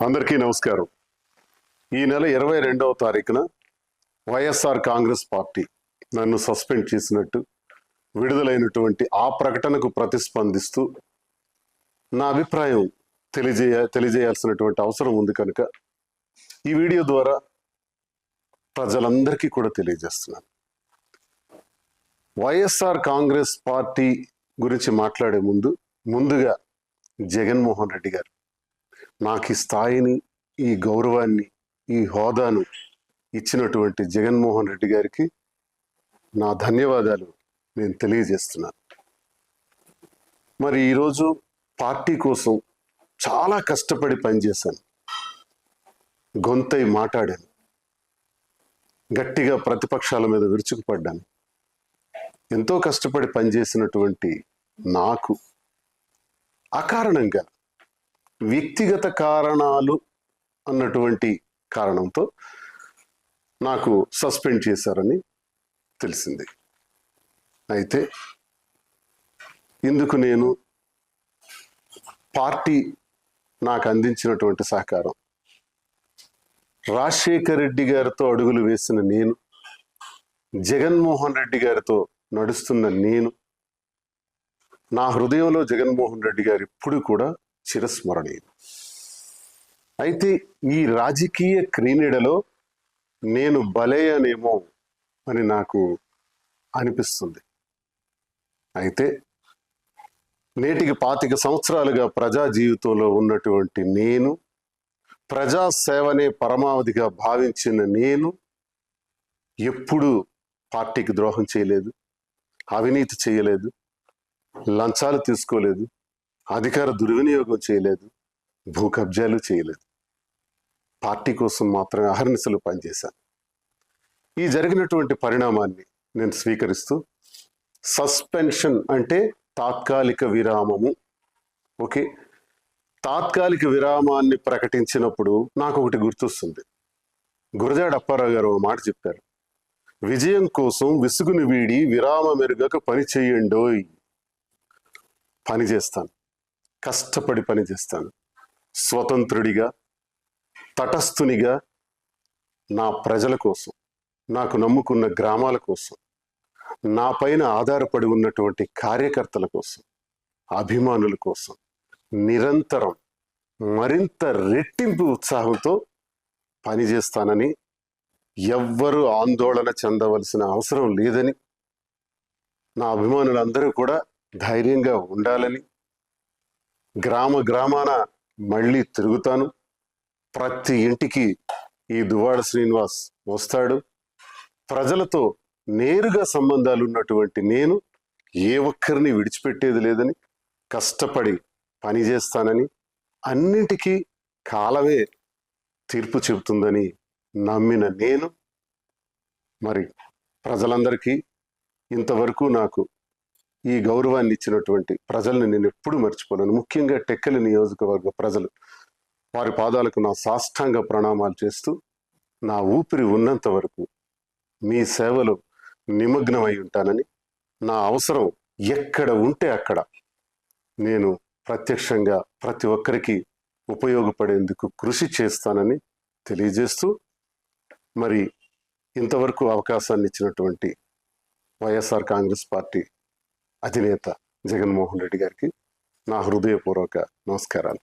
అందరికీ నమస్కారం. ఈ నెల 22వ తారీఖున వైఎస్ఆర్ కాంగ్రెస్ పార్టీ నన్ను సస్పెండ్ చేసినట్టు విడుదలైనటువంటి ఆ ప్రకటనకు ప్రతిస్పందిస్తూ నా అభిప్రాయం తెలియజేయాల్సినటువంటి అవసరం ఉంది కనుక ఈ వీడియో ద్వారా ప్రజలందరికీ కూడా తెలియజేస్తున్నాను. వైఎస్ఆర్ కాంగ్రెస్ పార్టీ గురించి మాట్లాడే ముందుగా జగన్మోహన్ రెడ్డి గారు నాకు ఈ స్థాయిని, ఈ గౌరవాన్ని, ఈ హోదాను ఇచ్చినటువంటి జగన్మోహన్ రెడ్డి గారికి నా ధన్యవాదాలు నేను తెలియజేస్తున్నాను. మరి ఈరోజు పార్టీ కోసం చాలా కష్టపడి పనిచేశాను, గొంతై మాట్లాడాను, గట్టిగా ప్రతిపక్షాల మీద విరుచుకుపడ్డాను. ఎంతో కష్టపడి పనిచేసినటువంటి నాకు అకారణంగా వ్యక్తిగత కారణాలు అన్నటువంటి కారణంతో నాకు సస్పెండ్ చేశారని తెలిసింది. అయితే ఇందుకు నేను పార్టీ నాకు అందించినటువంటి సహకారం, రాజశేఖర్ రెడ్డి గారితో అడుగులు వేసిన నేను, జగన్మోహన్ రెడ్డి గారితో నడుస్తున్న నేను, నా హృదయంలో జగన్మోహన్ రెడ్డి గారు ఇప్పుడు కూడా చిరస్మరణీయులు. అయితే ఈ రాజకీయ క్రీడలో నేను బలయ్యానేమో అని నాకు అనిపిస్తుంది. అయితే నేటికి 25 సంవత్సరాలుగా ప్రజా జీవితంలో ఉన్నటువంటి నేను, ప్రజాసేవనే పరమావధిగా భావించిన నేను ఎప్పుడూ పార్టీకి ద్రోహం చేయలేదు, అవినీతి చేయలేదు, లంచాలు తీసుకోలేదు, అధికార దుర్వినియోగం చేయలేదు, భూ కబ్జాలు చేయలేదు. పార్టీ కోసం మాత్రమే అహర్నిశలు పనిచేశాను. ఈ జరిగినటువంటి పరిణామాన్ని నేను స్వీకరిస్తూ, సస్పెన్షన్ అంటే తాత్కాలిక విరామము. ఓకే, తాత్కాలిక విరామాన్ని ప్రకటించినప్పుడు నాకు ఒకటి గుర్తొస్తుంది. గురజాడ అప్పారావు గారు మాట చెప్పారు, విజయం కోసం విసుగుని వీడి విరామ మెరుగక పని చేయండోయ్. పని చేస్తాను, కష్టపడి పని చేస్తాను, స్వతంత్రుడిగా, తటస్థునిగా, నా ప్రజల కోసం, నాకు నమ్ముకున్న గ్రామాల కోసం, నా పైన ఆధారపడి ఉన్నటువంటి కార్యకర్తల కోసం, అభిమానుల కోసం నిరంతరం మరింత రెట్టింపు ఉత్సాహంతో పనిచేస్తానని, ఎవ్వరూ ఆందోళన చెందవలసిన అవసరం లేదని, నా అభిమానులందరూ కూడా ధైర్యంగా ఉండాలని, గ్రామాన మళ్ళీ తిరుగుతాను, ప్రతి ఇంటికి ఈ దువ్వాడ శ్రీనివాస్ వస్తాడు, ప్రజలతో నేరుగా సంబంధాలు ఉన్నటువంటి నేను ఏ ఒక్కరిని విడిచిపెట్టేది లేదని, కష్టపడి పనిచేస్తానని, అన్నింటికీ కాలమే తీర్పు చెబుతుందని నమ్మిన నేను, మరి ప్రజలందరికీ ఇంతవరకు నాకు ఈ గౌరవాన్ని ఇచ్చినటువంటి ప్రజల్ని నేను ఎప్పుడు మర్చిపోలేను. ముఖ్యంగా టెక్కలి నియోజకవర్గ ప్రజలు, వారి పాదాలకు నా సాష్టాంగ ప్రణామాలు చేస్తూ, నా ఊపిరి ఉన్నంత వరకు మీ సేవలో నిమగ్నమై ఉంటానని, నా అవసరం ఎక్కడ ఉంటే అక్కడ నేను ప్రత్యక్షంగా ప్రతి ఒక్కరికి ఉపయోగపడేందుకు కృషి చేస్తానని తెలియజేస్తూ, మరి ఇంతవరకు అవకాశాన్ని ఇచ్చినటువంటి వైఎస్ఆర్ కాంగ్రెస్ పార్టీ అధినేత జగన్మోహన్ రెడ్డి గారికి నా హృదయపూర్వక నమస్కారం.